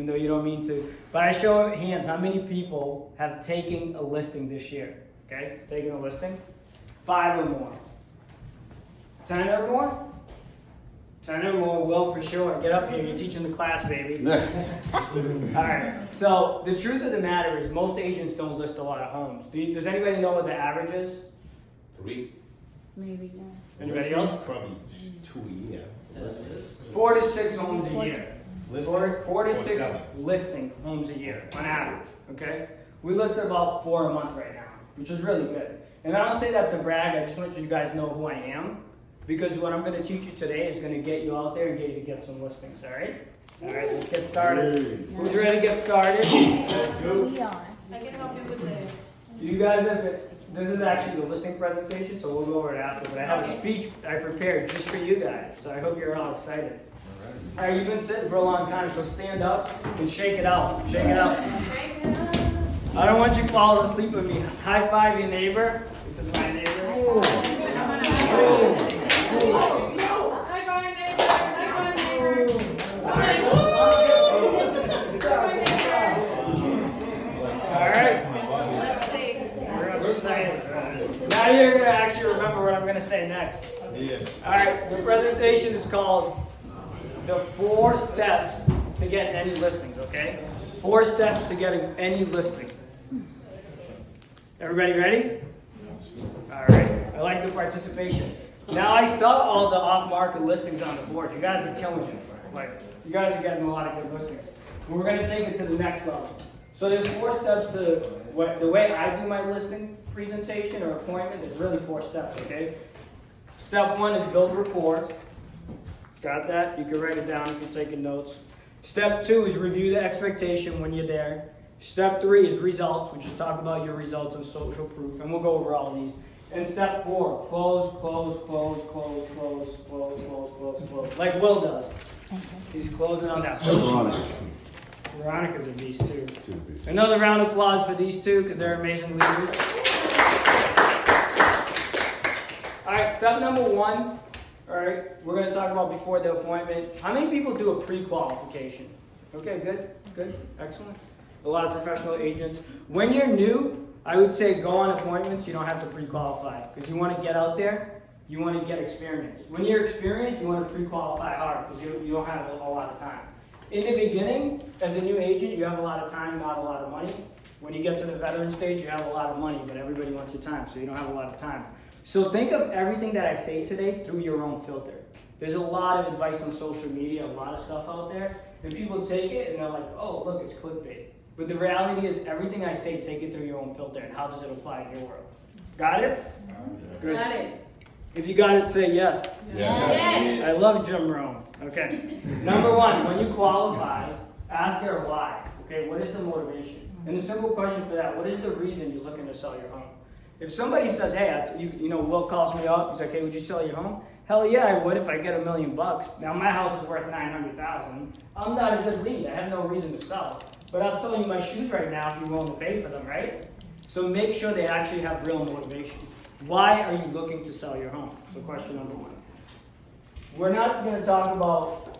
even though you don't mean to. But I show hands, how many people have taken a listing this year? Okay, taken a listing? 5 or more. 10 or more? 10 or more will for sure. Get up here, you're teaching the class, baby. Alright, so the truth of the matter is most agents don't list a lot of homes. Does anybody know what the average is? 3. Maybe, yeah. Anybody else? Probably 2 a year. 4 to 6 homes a year. Listing 4 to or 6 selling? listing homes a year on average, okay? We list about 4 a month right now, which is really good. And I don't say that to brag, I just want you guys to know who I am, because what I'm going to teach you today is going to get you out there and get you to get some listings, all right? All right, let's get started. Who's ready to get started? We are. I can help you with the. You guys have been, this is actually the listing presentation, so we'll go over it after, but I have a speech I prepared just for you guys, so I hope you're all excited. All right, you've been sitting for a long time, so stand up and shake it out. Shake it out. I don't want you falling asleep with me. High five your neighbor. This is my neighbor. All right. We're excited. Now you're going to actually remember what I'm going to say next. All right, the presentation is called the 4 steps to get any listings, okay? 4 steps to getting any listing. Everybody ready? All right, I like the participation. Now I saw all the off-market listings on the board. You guys are killing it. Like, you guys are getting a lot of good listings. But we're gonna take it to the next level. So there's 4 steps to the way I do my listing presentation or appointment. There's really 4 steps, okay? Step 1 is build rapport. Got that? You can write it down if you're taking notes. Step 2 is review the expectation when you're there. Step 3 is results, which is talk about your results and social proof, and we'll go over all these. And step 4, close, close, close, close, close, close, close, close, close, like Will does. He's closing on that. Veronica's a beast too. Another round of applause for these two because they're amazing leaders. All right, step number 1. All right, we're going to talk about before the appointment. How many people do a pre-qualification? Okay, good, good, excellent. A lot of professional agents. When you're new, I would say go on appointments. You don't have to pre-qualify because you want to get out there. You want to get experience. When you're experienced, you want to pre-qualify hard because you don't have a lot of time. In the beginning, as a new agent, you have a lot of time, not a lot of money. When you get to the veteran stage, you have a lot of money, but everybody wants your time, so you don't have a lot of time. So think of everything that I say today through your own filter. There's a lot of advice on social media, a lot of stuff out there, and people take it and they're like, oh, look, it's clickbait. But the reality is everything I say, take it through your own filter, and how does it apply in your world? Got it? Good. Got it. If you got it, say yes. Yes. I love Jim Rome. Okay. Number 1, when you qualify, ask her why. Okay, what is the motivation? And the simple question for that, what is the reason you're looking to sell your home? If somebody says, hey, Will calls me up, he's like, hey, would you sell your home? Hell yeah, I would if I get $1 million. Now my house is worth $900,000. I'm not a good lead. I have no reason to sell. But I'm selling you my shoes right now if you're willing to pay for them, right? So make sure they actually have real motivation. Why are you looking to sell your home? So question number 1. We're not going to talk about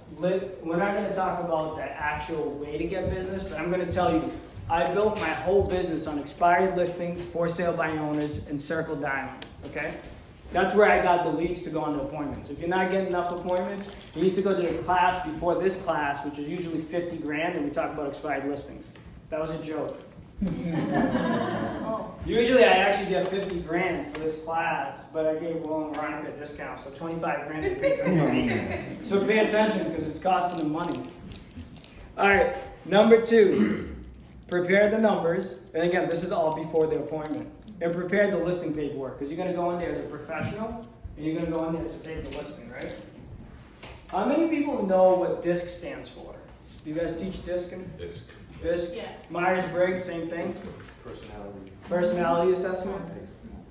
the actual way to get business, but I'm going to tell you, I built my whole business on expired listings, for sale by owners, and Circle Diamond. Okay? That's where I got the leads to go on to appointments. If you're not getting enough appointments, you need to go to the class before this class, which is usually 50 grand, and we talk about expired listings. That was a joke. Usually I actually get 50 grand for this class, but I gave Will and Veronica a discount, so 25 grand to pay for me. So pay attention because it's costing them money. All right, number 2, prepare the numbers. And again, this is all before the appointment. And prepare the listing paperwork because you're going to go in there as a professional and you're going to go in there to take the listing, right? How many people know what DISC stands for? Do you guys teach DISC? DISC? Yeah. Myers-Briggs, same thing? Personality. Personality assessment?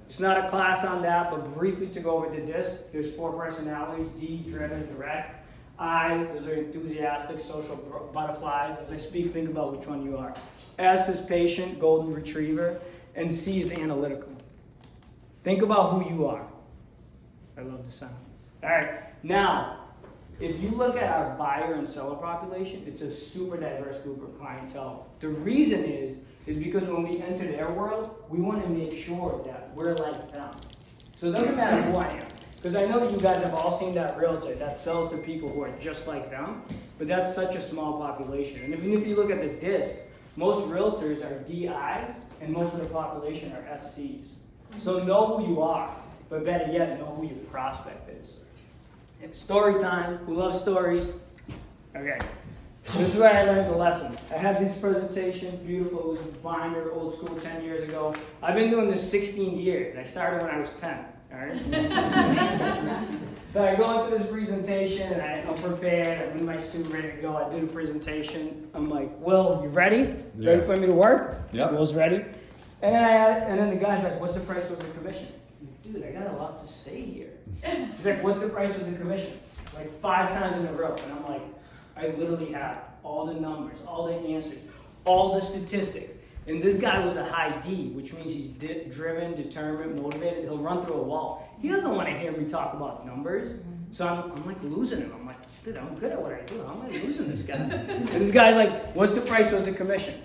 It's not a class on that, but briefly to go over the DISC, there's 4 personalities: D, driven, direct. I, those are enthusiastic, social butterflies. As I speak, think about which one you are. S is patient, golden retriever. And C is analytical. Think about who you are. I love the silence. All right, now, if you look at our buyer and seller population, it's a super diverse group of clientele. The reason is because when we enter their world, we want to make sure that we're like them. So it doesn't matter who I am. Because I know you guys have all seen that realtor that sells to people who are just like them, but that's such a small population. And even if you look at the disc, most realtors are DIs and most of the population are SCs. So know who you are, but better yet, know who your prospect is. It's story time. Who loves stories? Okay. This is where I learned the lesson. I had this presentation, beautiful. It was a binder, old school, 10 years ago. I've been doing this 16 years. I started when I was 10. All right. So I go into this presentation and I'm prepared. I'm in my suit, ready to go. I do the presentation. I'm like, Will, you ready? Yeah. Ready for me to work? Yeah. Will's ready. And then the guy's like, what's the price of the commission? I'm like, dude, I got a lot to say here. He's like, what's the price of the commission? Like 5 times in a row. And I'm like, I literally have all the numbers, all the answers, all the statistics. And this guy was a high D, which means he's driven, determined, motivated. He'll run through a wall. He doesn't want to hear me talk about numbers. So I'm like losing him. I'm like, dude, I'm good at what I do. How am I losing this guy? And this guy's like, what's the price, what's the commission?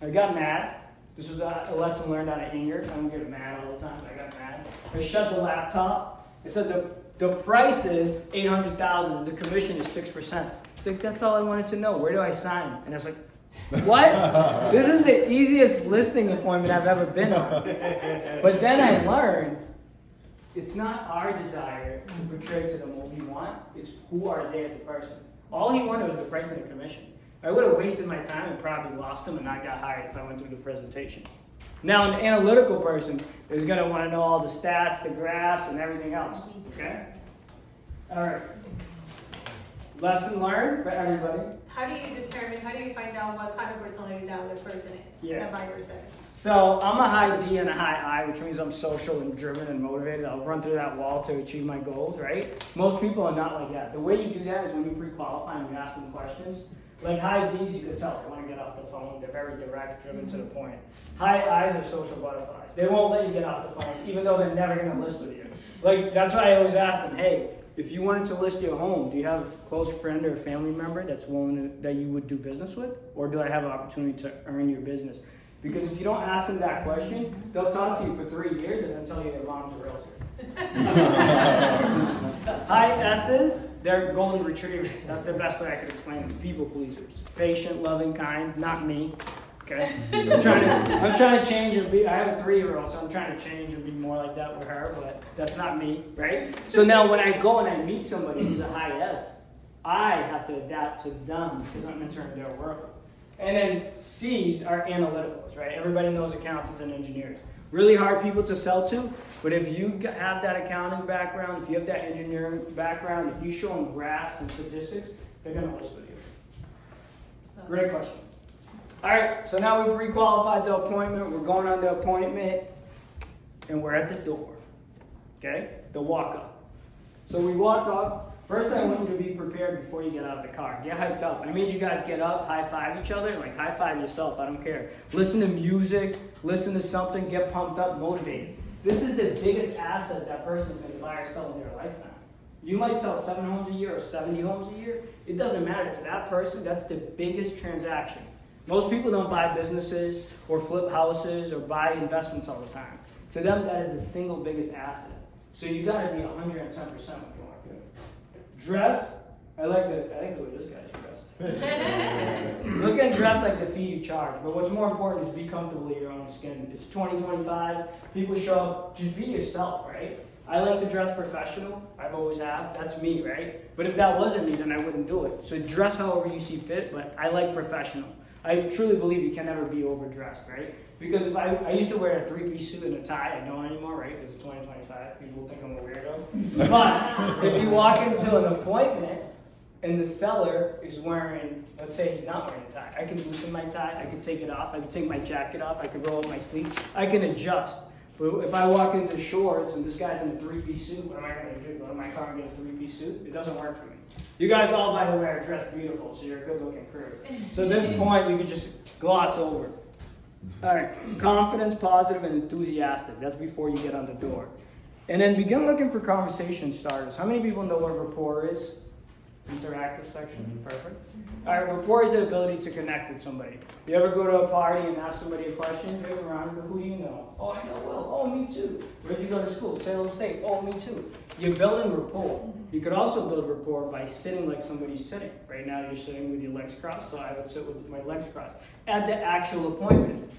I got mad. This was a lesson learned out of anger. I don't get mad all the time. I got mad. I shut the laptop. I said the price is $800,000 and the commission is 6%. It's like, that's all I wanted to know. Where do I sign? And I was like, what? This is the easiest listing appointment I've ever been on. But then I learned it's not our desire to portray to them what we want. It's who are they as a person. All he wanted was the price and the commission. I would have wasted my time and probably lost him and not got hired if I went through the presentation. Now, an analytical person is going to want to know all the stats, the graphs, and everything else. Okay? All right. Lesson learned for everybody. How do you find out what kind of personality that other person is? Yeah. The buyer said. So I'm a high D and a high I, which means I'm social and driven and motivated. I'll run through that wall to achieve my goals, right? Most people are not like that. The way you do that is when you pre-qualify and you ask them questions. Like high Ds, you could tell they want to get off the phone. They're very direct, driven to the point. High Is are social butterflies. They won't let you get off the phone, even though they're never going to list with you. Like, that's why I always ask them, hey, if you wanted to list your home, do you have a close friend or a family member that's willing to, that you would do business with? Or do I have an opportunity to earn your business? Because if you don't ask them that question, they'll talk to you for 3 years and then tell you their mom's a realtor. High S's, they're golden retrievers. That's the best way I could explain them. People pleasers. Patient, loving, kind, not me. Okay? I'm trying to change and be, I have a 3-year-old, so I'm trying to change and be more like that with her, but that's not me, right? So now when I go and I meet somebody who's a high S, I have to adapt to them because I'm entering their world. And then C's are analyticals, right? Everybody knows accountants and engineers. Really hard people to sell to, but if you have that accounting background, if you have that engineering background, if you show them graphs and statistics, they're going to list with you. Great question. All right, so now we've pre-qualified the appointment. We're going on the appointment, and we're at the door. Okay? The walk-up. So we walk up. First, I want you to be prepared before you get out of the car. Get hyped up. I mean, you guys get up, high-five each other. Like, high-five yourself. I don't care. Listen to music. Listen to something. Get pumped up, motivated. This is the biggest asset that person's going to buy or sell in their lifetime. You might sell 7 homes a year or 70 homes a year. It doesn't matter. To that person, that's the biggest transaction. Most people don't buy businesses or flip houses or buy investments all the time. To them, that is the single biggest asset. So you got to be 110% when you want to. Dress. I like the way this guy's dressed. Look and dress like the fee you charge. But what's more important is be comfortable in your own skin. It's 2025. People show up. Just be yourself, right? I like to dress professional. I've always have. That's me, right? But if that wasn't me, then I wouldn't do it. So dress however you see fit, but I like professional. I truly believe you can never be overdressed, right? Because if I used to wear a 3-piece suit and a tie, I don't anymore, right? Because it's 2025, people will think I'm a weirdo. But if you walk into an appointment and the seller is wearing, let's say he's not wearing a tie, I can loosen my tie, I can take it off, I can take my jacket off, I can roll up my sleeves, I can adjust. But if I walk into shorts and this guy's in a 3-piece suit, what am I going to do? Go to my car and get a 3-piece suit? It doesn't work for me. You guys all, by the way, are dressed beautiful, so you're a good-looking crew. So at this point, you can just gloss over. All right, confidence, positive, and enthusiastic. That's before you get on the door. And then begin looking for conversation starters. How many people know what rapport is? interactive section. Perfect. All right, rapport is the ability to connect with somebody. You ever go to a party and ask somebody a question? Hey, Veronica, who do you know? Oh, I know Will. Oh, me too. Where'd you go to school? Salem State. Oh, me too. You're building rapport. You could also build rapport by sitting like somebody's sitting. Right now, you're sitting with your legs crossed, so I would sit with my legs crossed at the actual appointment.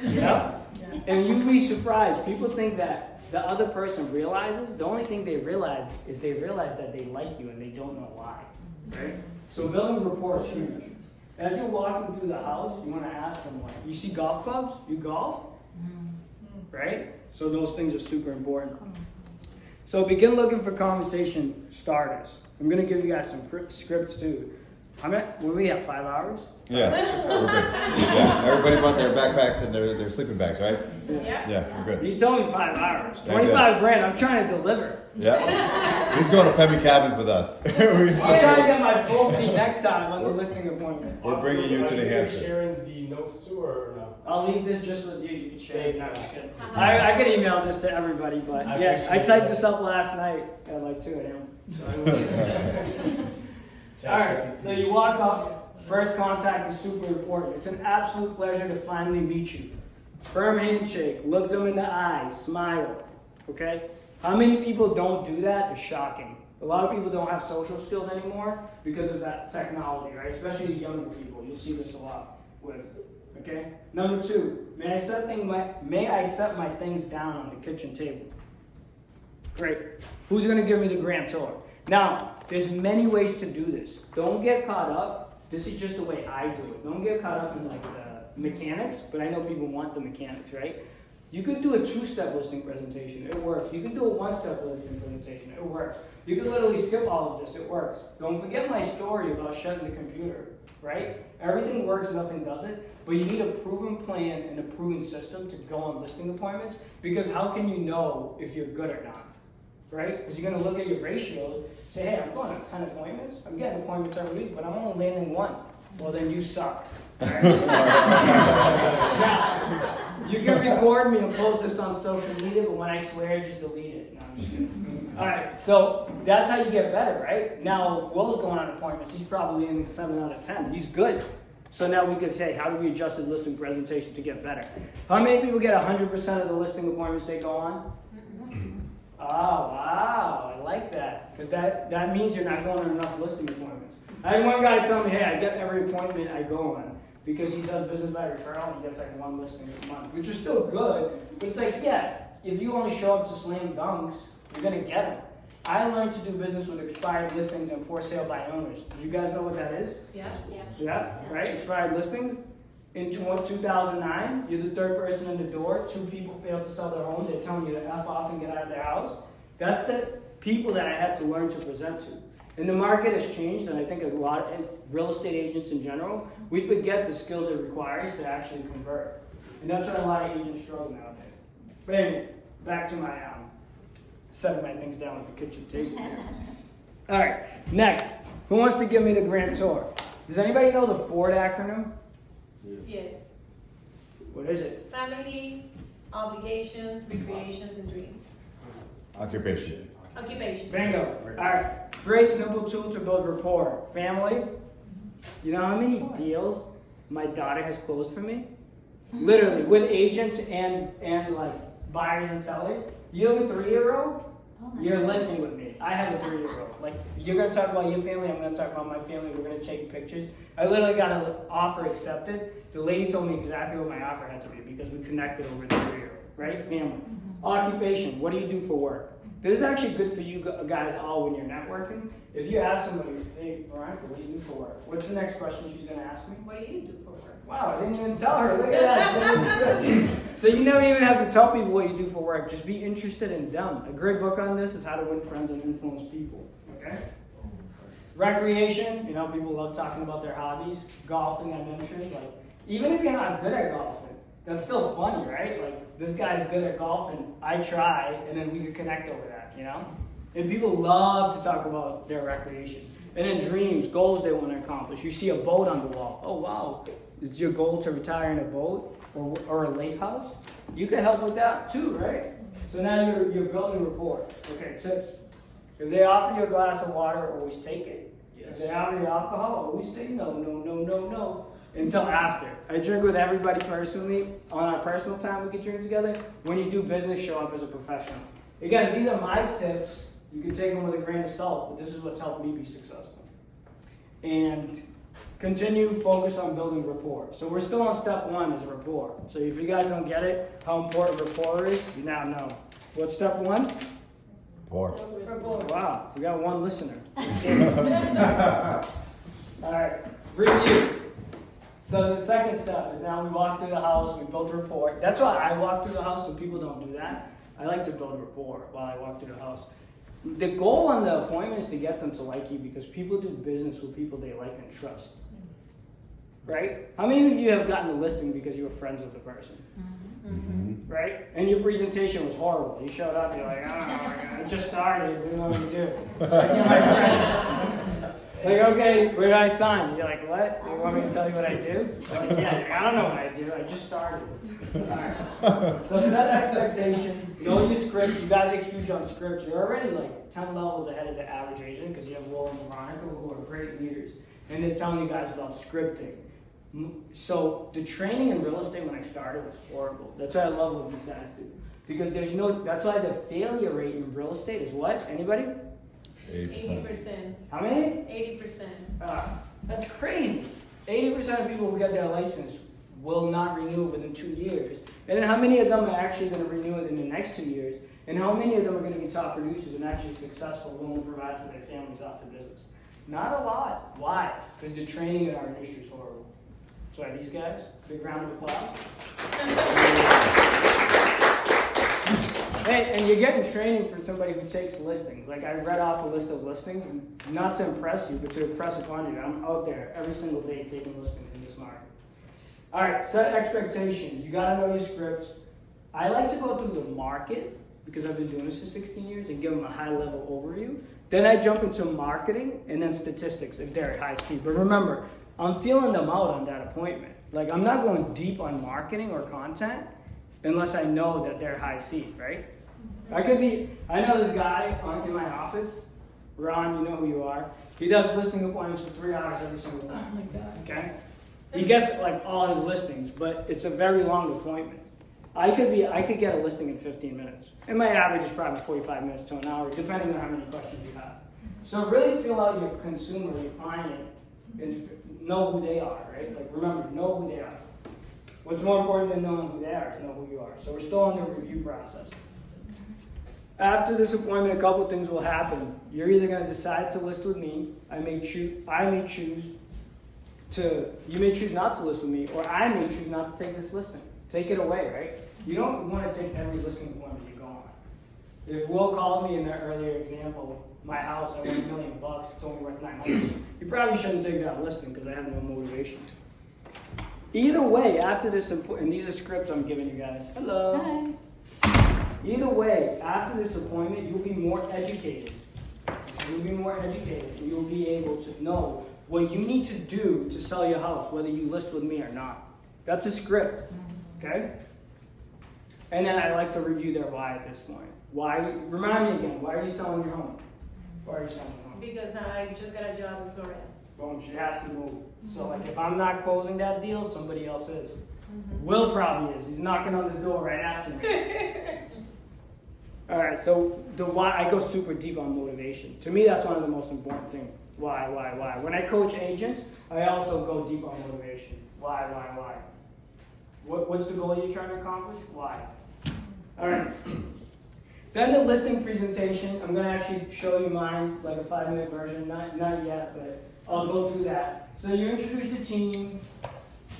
Yeah? And you'd be surprised. People think that the other person realizes. The only thing they realize is they realize that they like you and they don't know why. Right? So building rapport is huge. As you're walking through the house, you want to ask them, like, you see golf clubs? You golf? Right? So those things are super important. So begin looking for conversation starters. I'm going to give you guys some scripts too. Will we have 5 hours? Yeah, we're good. Yeah, everybody brought their backpacks and their sleeping bags, right? Yeah, we're good. You told me 5 hours. 25 grand, I'm trying to deliver. Yeah. He's going to Pemmy Cabins with us. I'm trying to get my full fee next time on the listing appointment. We're bringing you to New Are Hampshire. sharing the notes too, or no? I'll leave this just with you. You can share it. Thank No, you. just kidding. I could email this to everybody, but I yeah, appreciate I typed that. this up last night at like 2 a.m. So I will. All right, so you walk up. First contact is super important. It's an absolute pleasure to finally meet you. Firm handshake, look them in the eyes, smile. Okay? How many people don't do that? It's shocking. A lot of people don't have social skills anymore because of that technology, right? Especially younger people. You'll see this a lot with. Okay? Number 2, may I set my things down on the kitchen table? Great. Who's gonna give me the grand tour? Now, there's many ways to do this. Don't get caught up. This is just the way I do it. Don't get caught up in like the mechanics, but I know people want the mechanics, right? You could do a 2-step listing presentation. It works. You can do a 1-step listing presentation. It works. You can literally skip all of this. It works. Don't forget my story about shutting the computer, right? Everything works and up and does it, but you need a proven plan and a proven system to go on listing appointments, because how can you know if you're good or not? Right? Because you're going to look at your ratios, say, hey, I'm going on 10 appointments. I'm getting appointments every week, but I'm only landing 1. Well, then you suck. Right? Now, you can record me and post this on social media, but when I swear, just delete it. No, I'm just kidding. All right, so that's how you get better, right? Now, if Will's going on appointments, he's probably in 7 out of 10. He's good. So now we can say, how do we adjust the listing presentation to get better? How many people get 100% of the listing appointments they go on? Oh, wow, I like that. Because that means you're not going on enough listing appointments. I had one guy tell me, hey, I get every appointment I go on. Because he does business by referral and he gets like 1 listing a month. Which is still good. But it's like, yeah, if you only show up to slam dunks, you're going to get them. I learned to do business with expired listings and for sale by owners. Do you guys know what that is? Yeah. Yeah, right? Expired listings. In 2009, you're the 3rd person in the door. 2 people failed to sell their homes. They're telling you to F off and get out of their house. That's the people that I had to learn to present to. And the market has changed, and I think a lot of real estate agents in general, we forget the skills it requires to actually convert. And that's why a lot of agents struggle nowadays. But anyway, back to my setting my things down at the kitchen table here. All right, next. Who wants to give me the grand tour? Does anybody know the FORD acronym? Yes. What is it? Family, obligations, recreations, and dreams. Occupation. Occupation. Bingo. All right. Great simple tool to build rapport. Family. You know how many deals my daughter has closed for me? Literally, with agents and like buyers and sellers. You have a 3-year-old? You're listening with me. I have a 3-year-old. Like, you're going to talk about your family, I'm going to talk about my family, we're going to take pictures. I literally got an offer accepted. The lady told me exactly what my offer had to be because we connected over the 3-year-old, right? Family. Occupation, what do you do for work? This is actually good for you guys all when you're networking. If you ask somebody, hey, Veronica, what do you do for work? What's the next question she's going to ask me? What do you do for work? Wow, I didn't even tell her. Look at that. That was good. So you never even have to tell people what you do for work. Just be interested in them. A great book on this is How to Win Friends and Influence People. Okay? Recreation, you know, people love talking about their hobbies. Golfing, I mentioned. Like, even if you're not good at golfing, that's still funny, right? Like, this guy's good at golfing, I try, and then we could connect over that, you know? And people love to talk about their recreation. And then dreams, goals they want to accomplish. You see a boat on the wall. Oh, wow. Is your goal to retire in a boat or a lake house? You can help with that too, right? So now you're building rapport. Okay, tips. If they offer you a glass of water, always take it. If they offer you alcohol, always say no, no, no, no, no, until after. I drink with everybody personally. On our personal time we can drink together. When you do business, show up as a professional. Again, these are my tips. You can take them with a grain of salt, but this is what's helped me be successful. And continue focus on building rapport. So we're still on step 1 is rapport. So if you guys don't get it, how important rapport is, you now know. What's step 1? Poor. Wow, we got 1 listener. All right, review. So the second step is now we walk through the house, we build rapport. That's why I walk through the house, and people don't do that. I like to build rapport while I walk through the house. The goal on the appointment is to get them to like you because people do business with people they like and trust. Right? How many of you have gotten a listing because you were friends with the person? Mm-hmm. Right? And your presentation was horrible. You showed up, you're like, oh, I just started, what do you want me to do? Like, you're my friend. Like, okay, where do I sign? You're like, what? You want me to tell you what I do? I'm like, yeah, I don't know what I do, I just started. Alright. So set expectations, know your script. You guys are huge on scripts. You're already like 10 levels ahead of the average agent because you have Will and Veronica who are great leaders. And they're telling you guys about scripting. So the training in real estate when I started was horrible. That's why I love what these guys do. Because that's why the failure rate in real estate is what? Anybody? 80%. 80%. How many? 80%. That's crazy. 80% of people who get their license will not renew within 2 years. And then how many of them are actually going to renew it in the next 2 years? And how many of them are going to be top producers and actually successful, willing to provide for their families off the business? Not a lot. Why? Because the training in our industry is horrible. So are these guys? Big round of applause. Hey, and you're getting training for somebody who takes listings. Like I read off a list of listings, and not to impress you, but to impress upon you. I'm out there every single day taking listings in this market. All right, set expectations. You gotta know your scripts. I like to go through the market because I've been doing this for 16 years and give them a high level overview. Then I jump into marketing and then statistics if they're at high C. But remember, I'm feeling them out on that appointment. Like I'm not going deep on marketing or content unless I know that they're high C, right? I know this guy in my office, Ron, you know who you are. He does listing appointments for 3 hours every single time. Oh my God. Okay? He gets like all his listings, but it's a very long appointment. I could get a listing in 15 minutes. And my average is probably 45 minutes to an hour, depending on how many questions you have. So really feel out your consumer, your client, and know who they are, right? Like remember, know who they are. What's more important than knowing who they are is know who you are. So we're still in the review process. After this appointment, a couple things will happen. You're either going to decide to list with me. You may choose not to list with me, or I may choose not to take this listing. Take it away, right? You don't want to take every listing appointment you go on. If Will called me in that earlier example, my house, I want $1 million, it's only worth $900. You probably shouldn't take that listing because I have no motivation. Either way, after this, and these are scripts I'm giving you guys. Hello. Hi. Either way, after this appointment, you'll be more educated. You'll be more educated, and you'll be able to know what you need to do to sell your house, whether you list with me or not. That's a script, okay? And then I like to review their why at this point. Why? Remind me again. Why are you selling your home? Why are you selling your home? Because I just got a job in Florida. Boom, she has to move. So like if I'm not closing that deal, somebody else is. Will probably is. He's knocking on the door right after me. All right, so the why, I go super deep on motivation. To me, that's one of the most important things. Why? When I coach agents, I also go deep on motivation. Why? What's the goal you're trying to accomplish? Why? All right. Then the listing presentation, I'm gonna actually show you mine, like a 5-minute version, not yet, but I'll go through that. So you introduce the team,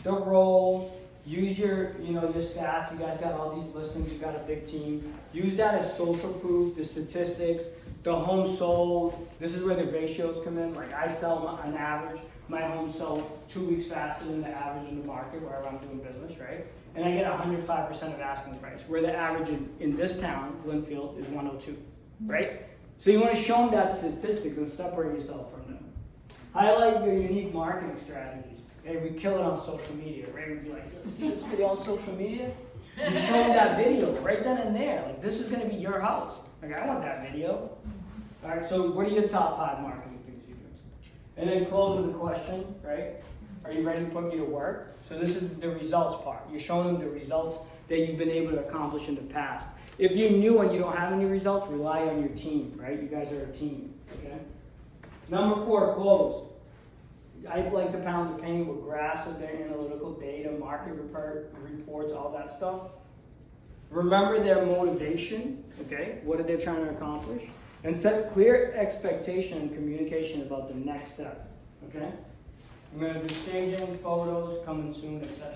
the roles, use your stats. You guys got all these listings, you got a big team. Use that as social proof, the statistics, the home sold. This is where the ratios come in. Like I sell on average, my homes sell 2 weeks faster than the average in the market where I'm doing business, right? And I get 105% of asking price, where the average in this town, Glenfield, is 102, right? So you want to show them that statistics and separate yourself from them. Highlight your unique marketing strategies. Hey, we kill it on social media, right? We'd be like, see this video on social media? You show them that video right then and there. Like, this is going to be your house. Like, I want that video. All right, so what are your top 5 marketing things you do? And then close with a question, right? Are you ready to put me to work? So this is the results part. You're showing them the results that you've been able to accomplish in the past. If you're new and you don't have any results, rely on your team, right? You guys are a team, okay? Number 4, close. I like to pound the paint with graphs of their analytical data, market reports, all that stuff. Remember their motivation, okay? What are they trying to accomplish? And set clear expectation and communication about the next step, okay? I'm going to do staging, photos, coming soon, etc.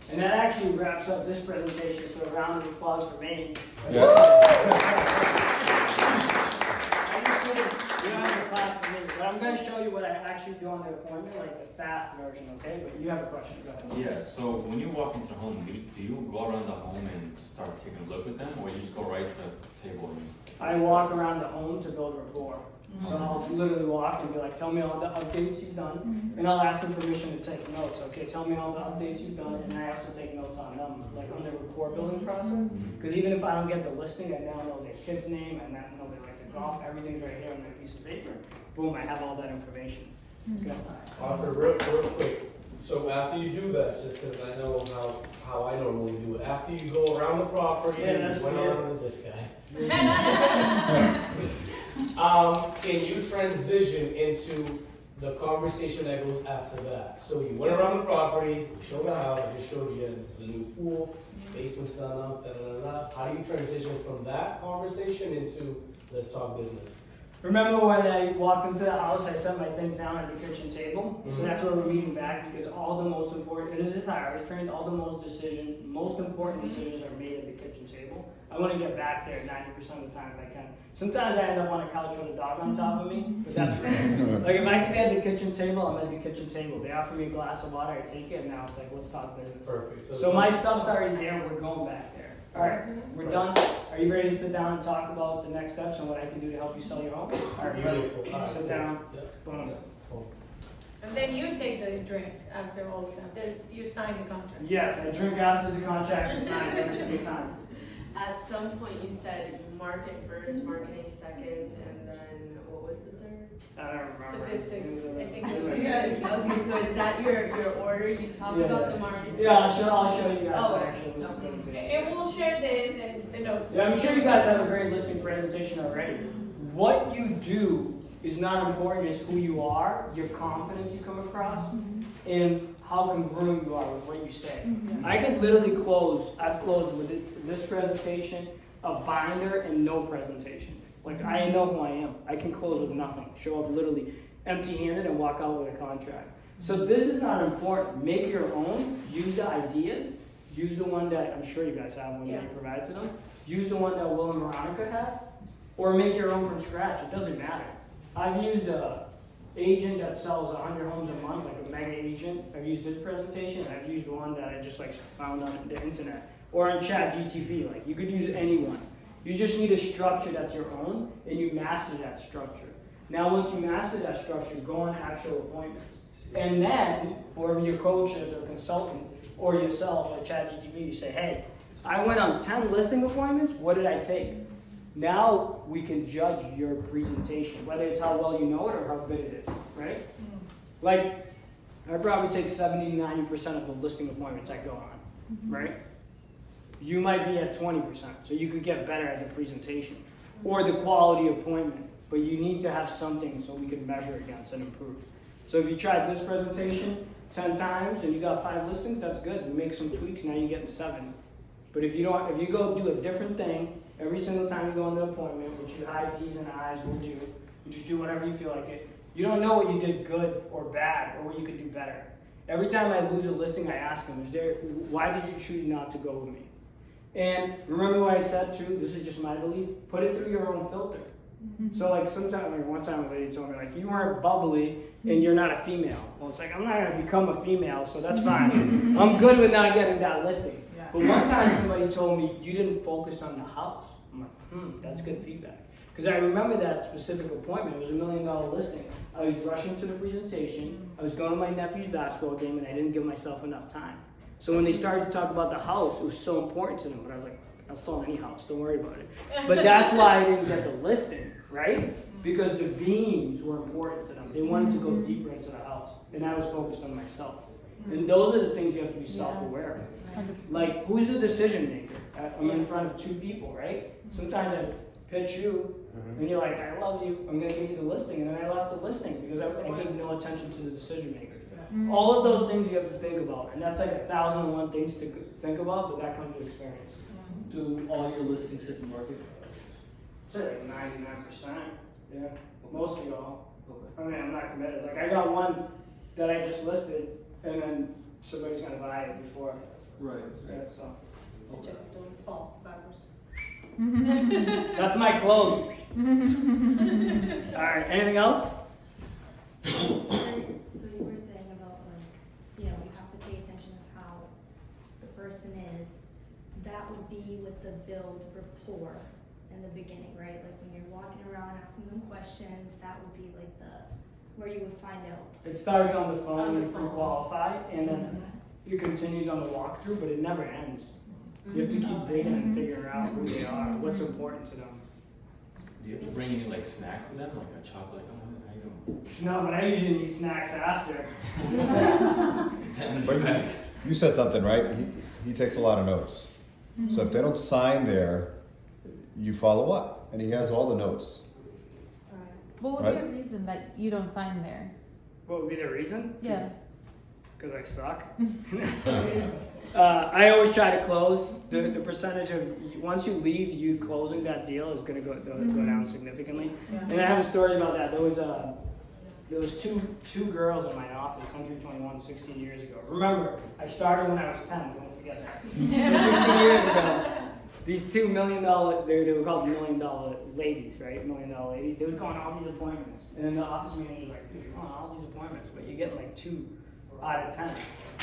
And that actually wraps up this presentation, so a round of applause for me. Yeah. I'm just kidding. You don't have to clap for me, but I'm going to show you what I actually do on the appointment, like the fast version, okay? But you have a question, go ahead. Yeah, so when you walk into the home, do you go around the home and start taking a look at them, or you just go right to the table? I walk around the home to build rapport. So I'll literally walk and be like, tell me all the updates you've done, and I'll ask them permission to take notes. Okay, tell me all the updates you've done, and I also take notes on them, like on the rapport building process. Because even if I don't get the listing, I now know their kid's name, I now know they like to golf, everything's right here on that piece of paper. Boom, I have all that information. Okay. Offer real quick. So after you do that, just because I know how I normally do it, after you go around the property Yeah, and that's you went fair. on with this guy, can you transition into the conversation that goes after that? So you went around the property, you showed the house, I just showed you it's the new pool, basement's done up, da da da da. How do you transition from that conversation into let's talk business? Remember when I walked into the house, I set my things down at the kitchen table? So that's where we're meeting back, because all the most important, and this is how I was trained, all the most important decisions are made at the kitchen table. I want to get back there 90% of the time if I can. Sometimes I end up on a couch with a dog on top of me, but that's rare. Like if I can be at the kitchen table, I'm at the kitchen table. They offer me a glass of water, I take it, and now it's like, let's talk business. Perfect. So my stuff's already there, we're going back there. All right, we're done. Are you ready to sit down and talk about the next steps and what I can do to help you sell your home? All right, Beautiful. All right, sit down. Yeah. Boom. Cool. And then you take the drink after all of that. Then you sign the contract. Yes, I drink after the contract is signed every single time. At some point you said market first, marketing second, and then what was the third? I don't remember. Statistics. I think Yeah. it was Okay, so is that your order? You talk Yeah. about the marketing? Yeah, I'll show you guys Oh, the actual okay. listing. And we'll share this and the notes. Yeah, I'm sure you guys have a great listing presentation already. What you do is not important, it's who you are, your confidence you come across, and how congruent you are with what you say. I can literally I've closed with this presentation, a binder, and no presentation. Like, I know who I am. I can close with nothing. Show up literally empty-handed and walk out with a contract. So this is not important. Make your own. Use the ideas. Use the one that I'm sure you guys have when you provide to them. Use the one that Will and Veronica had. Or make your own from scratch. It doesn't matter. I've used a agent that sells 100 homes a month, like a mega agent. I've used his presentation. I've used one that I just like found on the internet. Or on ChatGTP. Like, you could use anyone. You just need a structure that's your own, and you master that structure. Now, once you master that structure, go on actual appointments. And then, whoever your coach is or consultant, or yourself, like ChatGTP, you say, hey, I went on 10 listing appointments, what did I take? Now, we can judge your presentation, whether it's how well you know it or how good it is, right? Like, I probably take 70 to 90% of the listing appointments I go on, right? You might be at 20%, so you could get better at the presentation or the quality appointment, but you need to have something so we can measure against and improve. So if you tried this presentation 10 times and you got 5 listings, that's good. You make some tweaks, now you're getting 7. But if you go do a different thing every single time you go on the appointment, which you hide T's and I's, will do, you just do whatever you feel like it, you don't know what you did good or bad or what you could do better. Every time I lose a listing, I ask them, why did you choose not to go with me? And remember what I said too, this is just my belief, put it through your own filter. So like sometimes, like one time a lady told me, like, you weren't bubbly and you're not a female. Well, it's like, I'm not gonna become a female, so that's fine. I'm good with not getting that listing. But one time somebody told me, you didn't focus on the house. I'm like, that's good feedback. Because I remember that specific appointment, it was $1 million listing. I was rushing to the presentation, I was going to my nephew's basketball game, and I didn't give myself enough time. So when they started to talk about the house, it was so important to them. But I was like, I'll sell any house, don't worry about it. But that's why I didn't get the listing, right? because the beams were important to them. They wanted to go deeper into the house, and I was focused on myself. And those are the things you have to be self-aware of. Like, who's the decision maker? I'm in front of two people, right? Sometimes I pitch you, and you're like, I love you, I'm gonna give you the listing, and then I lost the listing because I gave no attention to the decision maker. All of those things you have to think about, and that's like 1,001 things to think about, but that comes with experience. Do all your listings hit the market? It's like 99%, yeah, mostly all. Okay. I mean, I'm not committed. Like, I got one that I just listed, and then somebody's gonna buy it before. Right. Yeah, so. Okay. Don't fall backwards. That's my close. All right, anything else? So you were saying about like, you know, you have to pay attention to how the person is. That would be with the build rapport in the beginning, right? Like when you're walking around asking them questions, that would be like where you would find out. It starts on the phone On the when you phone. qualify, and then it continues on the walkthrough, but it never ends. You have to keep digging and figuring out who they are, what's important to them. Do you have to bring any like snacks to them, like a chocolate? Oh, how you doing? No, but I usually need snacks after. But you said something, right? He takes a lot of notes. So if they don't sign there, you follow up, and he has all the notes. What would be Right. a reason that you don't sign there? What would be the reason? Yeah. Because I suck. I always try to close. The percentage of once you leave, you closing that deal is going to go down significantly. And I have a story about that. There was two girls in my office, 121, 16 years ago. Remember, I started when I was 10. Don't forget that. So 16 years ago, these $2 million, they were called $1 million ladies, right? $1 million ladies. They would go on all these appointments. And then the office manager was like, dude, you're on all these appointments, but you're getting like 2 out of 10.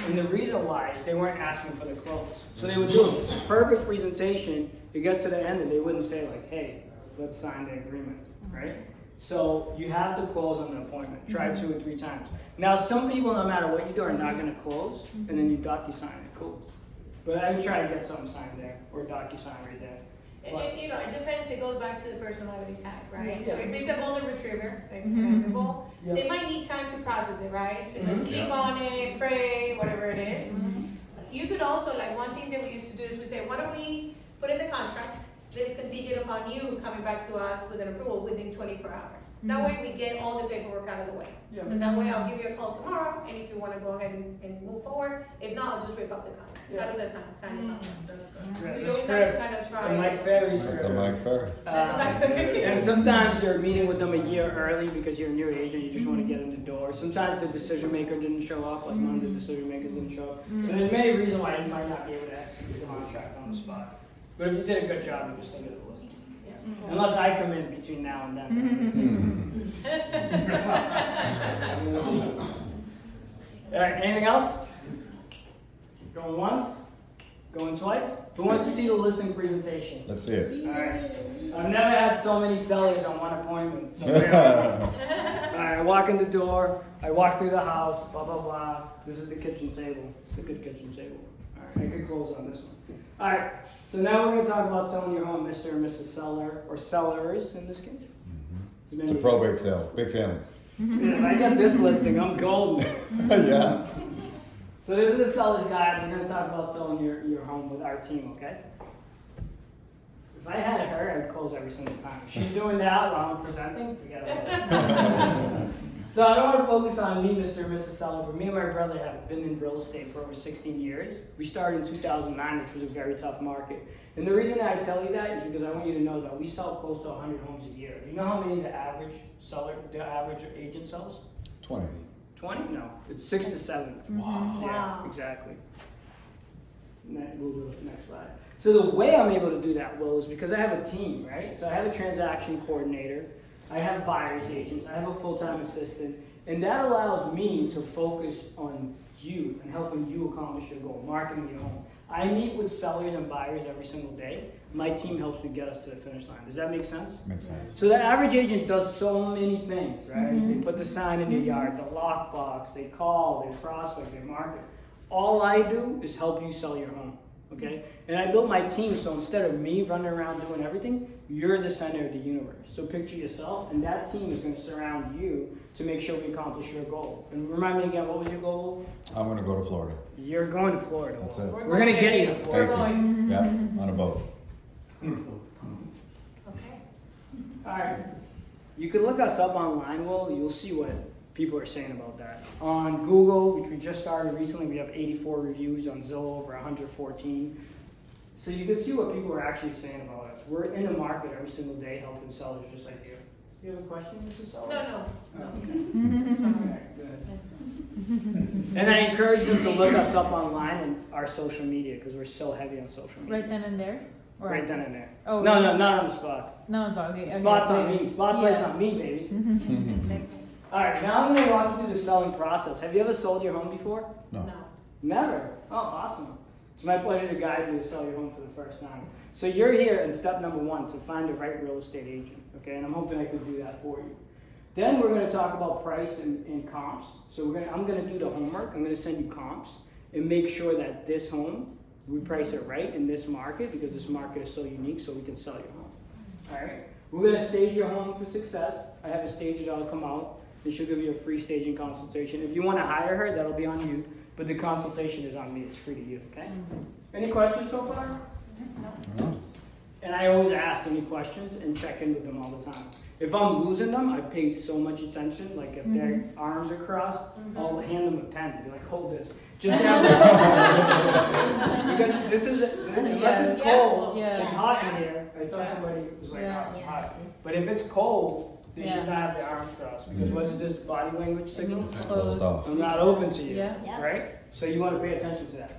And the reason why is they weren't asking for the close. So they would do a perfect presentation. It gets to the end and they wouldn't say like, hey, let's sign the agreement, right? So you have to close on the appointment. Try 2 or 3 times. Now some people, no matter what you do, are not gonna close, and then you DocuSign it, cool. But I would try to get something signed there, or DocuSign right there. And, you know, it depends, it goes back to the personality tag, right? Yeah. So if it's a golden retriever, like bull, Yeah. they might need time to process it, right? To sleep on it, pray, whatever it is. You could also, like one thing that we used to do is we say, why don't we put in the contract that is contingent upon you coming back to us with an approval within 24 hours. That way we get all the paperwork out of the way. Yeah. So that way I'll give you a call tomorrow, and if you want to go ahead and move forward, if not, I'll just rip up the contract. Yeah. How does that sound? Sign it up. Yeah, So the you always have to script. kind of try. It's a Mike Ferry It's script. a Mike Fair. That's a Mike Ferry. And sometimes you're meeting with them a year early because you're a new agent, you just want to get in the door. Sometimes the decision maker didn't show up, like one of the decision makers didn't show up. So there's many reasons why you might not be able to execute the contract on the spot. But if you did a good job, you just think of the list. Unless I come in between now and then. All right, anything else? Going once? Going twice? Who wants to see the listing presentation? Let's see it. All right. I've never had so many sellers on one appointment. So all right, I walk in the door, I walk through the house, blah, blah, blah. This is the kitchen table. It's a good kitchen table. All right, I could close on this one. All right, so now we're going to talk about selling your home, Mr. and Mrs. Seller, or sellers in this case. It's a probate sale, big family. Yeah, if I get this listing, I'm golden. Yeah. So this is the seller's guide. We're going to talk about selling your home with our team, okay? If I had her, I'd close every single time. If she's doing that while I'm presenting, forget about it. So I don't want to focus on me, Mr. and Mrs. Seller, but me and my brother have been in real estate for over 16 years. We started in 2009, which was a very tough market. And the reason that I tell you that is because I want you to know that we sell close to 100 homes a year. Do you know how many the average agent sells? 20. 20? No, it's 6 to 7. Wow. Yeah, exactly. We'll do the next slide. So the way I'm able to do that, Will, is because I have a team, right? So I have a transaction coordinator, I have buyer's agents, I have a full-time assistant, and that allows me to focus on you and helping you accomplish your goal, marketing your home. I meet with sellers and buyers every single day. My team helps me get us to the finish line. Does that make sense? Makes sense. So the average agent does so many things, right? They put the sign in their yard, the lockbox, they call, they prospect, they market. All I do is help you sell your home. okay? And I built my team so instead of me running around doing everything, you're the center of the universe. So picture yourself, and that team is going to surround you to make sure we accomplish your goal. And remind me again, what was your goal? I'm gonna go to Florida. You're going to Florida. That's it. We're going to get you to Florida. Thank you. Yeah, on a boat. Okay. All right. You can look us up online, Will. You'll see what people are saying about that. On Google, which we just started recently, we have 84 reviews. On Zillow, over 114. So you can see what people are actually saying about us. We're in the market every single day helping sellers just like you. You have a question, Mr. Seller? No. Okay, good. And I encourage them to look us up online and our social media because we're so heavy on social media. Right then and there? Or Right then and there. Oh, no, yeah. not on the spot. No, it's all okay. Spots okay, on me. Spotlight's on me, baby. All right, now I'm going to walk you through the selling process. Have you ever sold your home before? No. Never. Oh, awesome. It's my pleasure to guide you to sell your home for the first time. So you're here in step number 1 to find the right real estate agent, okay? And I'm hoping I can do that for you. Then we're going to talk about price and comps. So I'm going to do the homework. I'm going to send you comps and make sure that this home, we price it right in this market because this market is so unique so we can sell your home. All right? We're going to stage your home for success. I have a stager that'll come out and she'll give you a free staging consultation. If you want to hire her, that'll be on you, but the consultation is on me. It's free to you, okay? Any questions so far? No. And I always ask any questions and check in with them all the time. If I'm losing them, I pay so much attention. Like if their arms are crossed, I'll hand them a pen and be like, hold this. Just to have that. Because this is, unless it's cold, Yeah. it's hot in here. I saw somebody who was like, Yeah. oh, it's hot. But if it's cold, they Yeah. should not have their arms crossed. Because what is this body language signal? Closed off. I'm not open to you. Yeah. Yeah. Right? So you want to pay attention to that.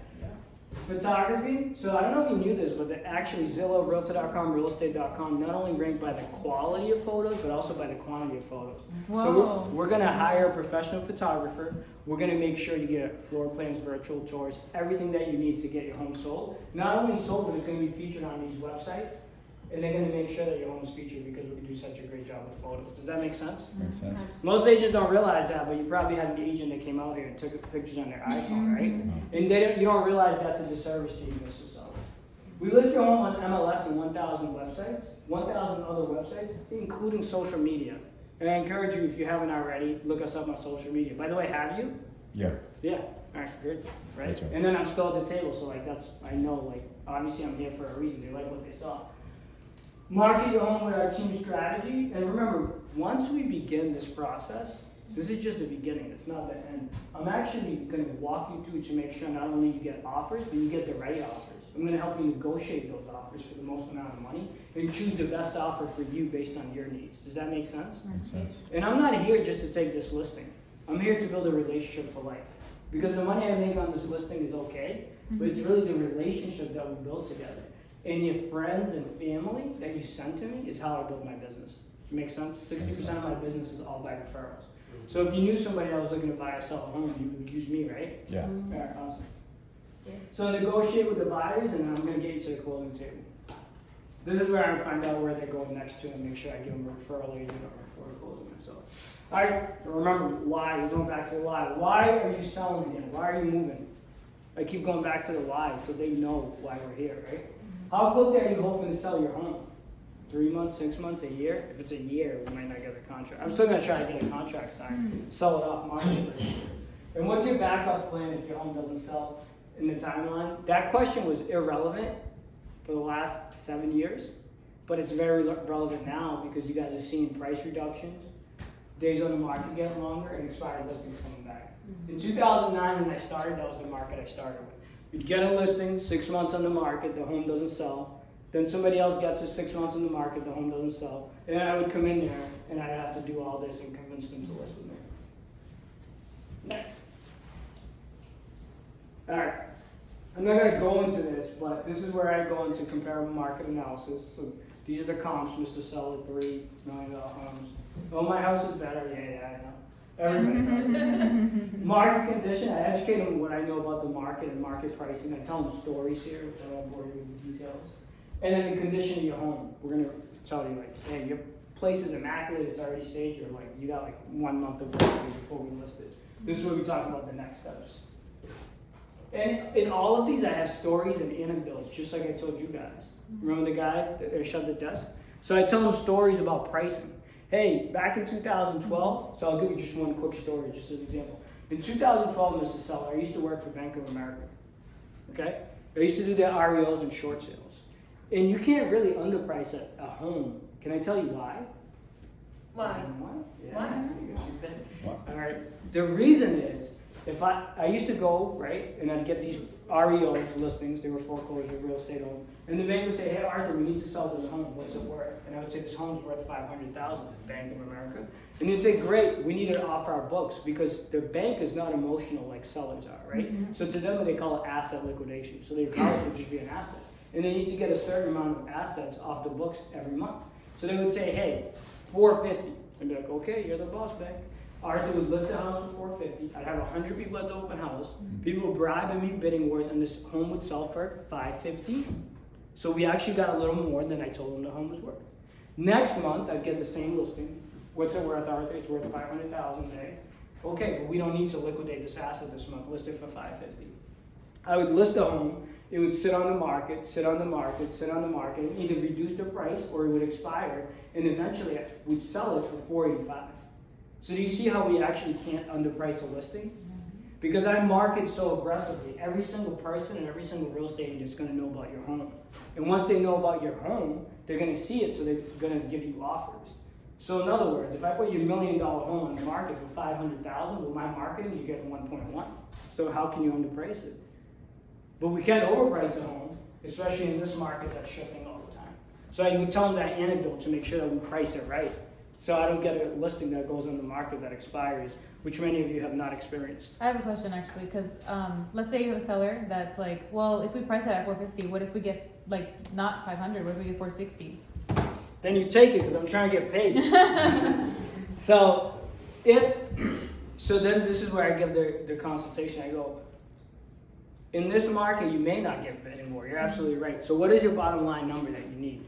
Photography. So I don't know if you knew this, but actually Zillow, Realtor.com, Realestate.com not only rank by the quality of photos, but also by the quantity of photos. Whoa. So we're going to hire a professional photographer. We're going to make sure you get floor plans, virtual tours, everything that you need to get your home sold. Not only sold, but it's going to be featured on these websites. And they're going to make sure that your home is featured because we do such a great job with photos. Does that make sense? Makes sense. Most agents don't realize that, but you probably had an agent that came out here and took pictures on their iPhone, right? And you don't realize that's a disservice to you, Mr. Seller. We list your home on MLS and 1,000 websites, 1,000 other websites, including social media. And I encourage you, if you haven't already, look us up on social media. By the way, have you? Yeah. Yeah. All right, good. Right? Gotcha. And then I'm still at the table, so like I know, like obviously I'm here for a reason. They like what they saw. Market your home with our team strategy. And remember, once we begin this process, this is just the beginning. It's not the end. I'm actually going to walk you through to make sure not only you get offers, but you get the right offers. I'm going to help you negotiate those offers for the most amount of money and choose the best offer for you based on your needs. Does that make sense? Makes sense. And I'm not here just to take this listing. I'm here to build a relationship for life. Because the money I make on this listing is okay, but it's really the relationship that we build together. And your friends and family that you send to me is how I build my business. Makes sense? 60% of my business is all by referrals. So if you knew somebody that was looking to buy or sell a home, you would use me, right? Yeah. All right, awesome. Yes. So negotiate with the buyers, and I'm going to get you to the closing table. This is where I find out where they're going next to and make sure I give them a referral agent or a closing myself. All right, remember why. We're going back to the why. Why are you selling again? Why are you moving? I keep going back to the why so they know why we're here, right? How quickly are you hoping to sell your home? 3 months, 6 months, a year? If it's a year, we might not get a contract. I'm still going to try to get a contract signed, sell it off market. And what's your backup plan if your home doesn't sell in the timeline? That question was irrelevant for the last 7 years, but it's very relevant now because you guys are seeing price reductions, days on the market get longer, and expired listings coming back. In 2009, when I started, that was the market I started with. You'd get a listing, 6 months on the market, the home doesn't sell. Then somebody else gets it 6 months on the market, the home doesn't sell. And then I would come in there and I'd have to do all this and convince them to list with me. Next. All right. I'm not going to go into this, but this is where I go into comparable market analysis. So these are the comps, Mr. Seller, $3 million homes. Oh, my house is better. Yeah, I know. Everybody's house is better. Market condition, I educate them what I know about the market and market pricing. I tell them stories here, which I won't bore you with details. And then the condition of your home. We're going to tell you, like, hey, your place is immaculate, it's already staged, or like, you got like 1 month of work before we list it. This is what we talk about the next steps. And in all of these, I have stories and anecdotes, just like I told you guys. Remember the guy that shut the desk? So I tell him stories about pricing. Hey, back in 2012, so I'll give you just one quick story, just as an example. In 2012, Mr. Seller, I used to work for Bank of America. Okay? I used to do their REOs and short sales. And you can't really underprice a home. Can I tell you why? Why? Yeah. Why? Because you've been. What? All right. The reason is, if I used to go, right, and I'd get these REOs listings, they were foreclosure, real estate owned, and the bank would say, hey Arthur, we need to sell this home, what's it worth? And I would say, this home's worth $500,000 at Bank of America. And you'd say, great, we need it off our books, because the bank is not emotional like sellers are, right? So to them, they call it asset liquidation. So their house would just be an asset. And they need to get a certain amount of assets off the books every month. So they would say, hey, $450. I'd be like, okay, you're the boss, bank. Arthur would list the house for $450. I'd have 100 people at the open house. People would bribe and me bidding wars, and this home would sell for $550. So we actually got a little more than I told them the home was worth. Next month, I'd get the same listing. What's it worth, Arthur? It's worth $500,000 today. Okay, but we don't need to liquidate this asset this month. List it for $550. I would list the home. It would sit on the market, sit on the market, sit on the market, and either reduce the price or it would expire, and eventually we'd sell it for $485. So do you see how we actually can't underprice a listing? Because I market so aggressively, every single person and every single real estate agent is going to know about your home. And once they know about your home, they're going to see it, so they're going to give you offers. So in other words, if I put your $1 million home on the market for $500,000, with my marketing, you get 1.1. So how can you underprice it? But we can't overprice a home, especially in this market that's shifting all the time. So I would tell them that anecdote to make sure that we price it right. So I don't get a listing that goes on the market that expires, which many of you have not experienced. I have a question actually, because let's say you have a seller that's like, well, if we price it at $450, what if we get like not $500? What if we get $460? Then you take it because I'm trying to get paid. So then this is where I give the consultation. I go, in this market, you may not get bidding more. You're absolutely right. So what is your bottom line number that you need?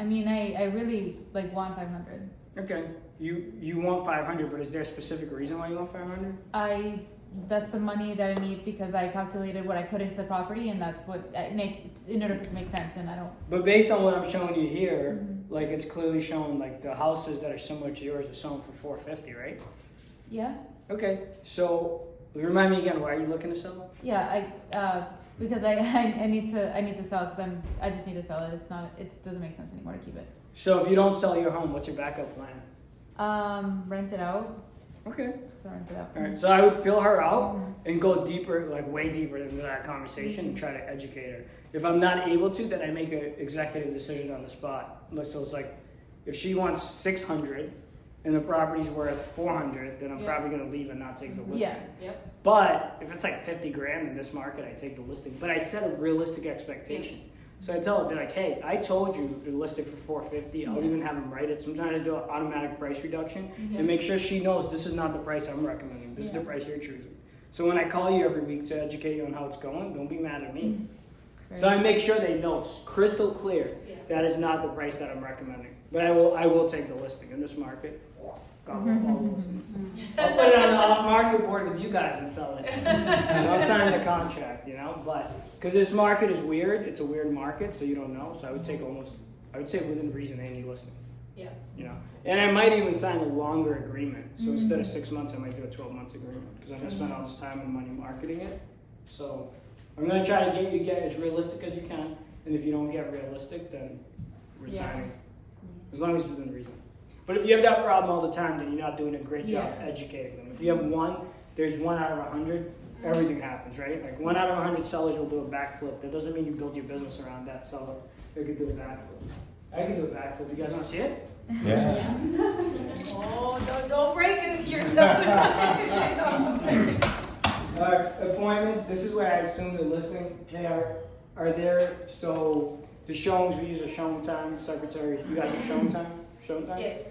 I mean, I really like want 500. Okay, you want 500, but is there a specific reason why you want 500? That's the money that I need because I calculated what I put into the property, and that's what in order for it to make sense. Then I don't. But based on what I'm showing you here, like it's clearly showing like the houses that are similar to yours are selling for $450, right? Yeah. Okay, so remind me again, why are you looking to sell? Yeah, because I need to sell because I just need to sell it. It doesn't make sense anymore to keep it. So if you don't sell your home, what's your backup plan? Rent it out. Okay. So rent it out. All right. So I would fill her out and go deeper, like way deeper into that conversation and try to educate her. If I'm not able to, then I make an executive decision on the spot. So it's like, if she wants 600 and the property's worth 400, then I'm probably gonna leave and not take the listing. Yeah. Yep. But if it's like 50 grand in this market, I take the listing. But I set a realistic expectation. So I tell them, like, hey, I told you to list it for $450. I'll even have them write it. Sometimes I do an automatic price reduction and make sure she knows this is not the price I'm recommending. This is the price you're choosing. So when I call you every week to educate you on how it's going, don't be mad at me. So I make sure they know crystal clear that is not the price that I'm recommending. But I will take the listing in this market. All the listings. I'll put it on the market board with you guys and sell it. So I'm signing a contract, but because this market is weird, it's a weird market, so you don't know. So I would say within reason any listing. Yeah. And I might even sign a longer agreement. So instead of 6 months, I might do a 12-month agreement because I'm gonna spend all this time and money marketing it. So I'm gonna try to get you to get as realistic as you can, and if you don't get realistic, then we're signing. As long as it's within reason. But if you have that problem all the time, then you're not doing a great job educating them. If you have there's 1 out of 100, everything happens, right? Like 1 out of 100 sellers will do a backflip. That doesn't mean you build your business around that seller. They could do a backflip. I can do a backflip. You guys want to see it? Yeah. Oh, don't break it yourself. All right, appointments. This is where I assume the listing. They are there. So the showings, we use a showing time. Secretary, you guys are showing time? Showing time? Yes.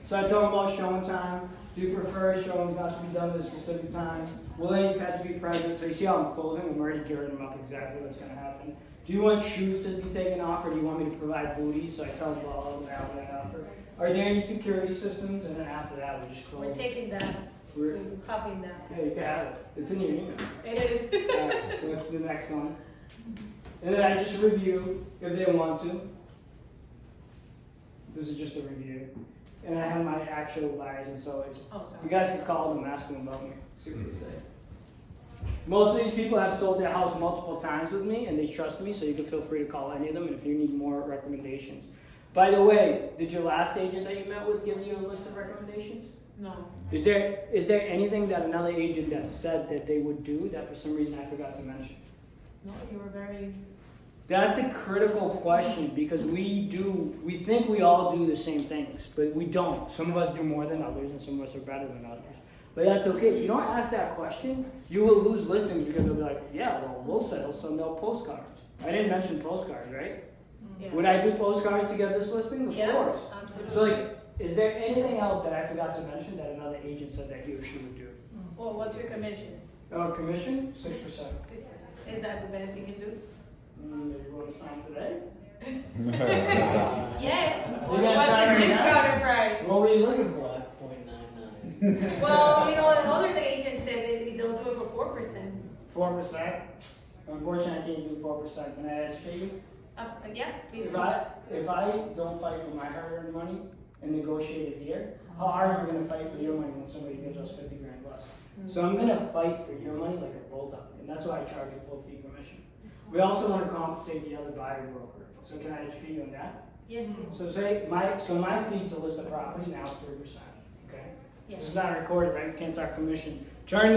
So I tell them about showing time. Do you prefer showings not to be done at a specific time? Will any pets be present? So you see how I'm closing? I'm already gearing them up exactly what's going to happen. Do you want shoes to be taken off, or do you want me to provide booties? So I tell them all that I offer. Are there any security systems? And then after that, we just close. We're taking that. We're- We're copying that. Yeah, you can have it. It's in your email. It is. Alright, what's the next one? And then I just review if they want to. This is just a review. And I have my actual buyers and sellers. Oh, You sorry. guys can call them, ask them about me, see what they say. Most of these people have sold their house multiple times with me and they trust me, so you can feel free to call any of them if you need more recommendations. By the way, did your last agent that you met with give you a list of recommendations? No. Is there anything that another agent that said that they would do that for some reason I forgot to mention? No, you were very. That's a critical question because we think we all do the same things, but we don't. Some of us do more than others and some of us are better than others. But that's okay. If you don't ask that question, you will lose listings because they'll be like, yeah, well, we'll send out postcards. I didn't mention postcards, right? Yeah. Would I do postcards to get this listing? Of Yeah, course. absolutely. So like, is there anything else that I forgot to mention that another agent said that he or she would do? Well, what's your commission? Commission? 6%. Is that the best you can do? You want to sign today? Yes. You gotta What's sign the right now. discounted price? What were you looking for? 5.99. Well, you know, another agent said that they'll do it for 4%. 4%. Unfortunately, I can't do 4%. Can I educate you? Yeah, please. If I don't fight for my hard-earned money and negotiate it here, how hard am I going to fight for your money when somebody gives us 50 grand less? So I'm going to fight for your money like a bulldog, and that's why I charge a full fee commission. We also want to compensate the other buyer broker. So can I educate you on that? Yes, please. So my fee to list a property now is 3%. Okay. Yes. This is not recorded, right? We can't talk commission. Turn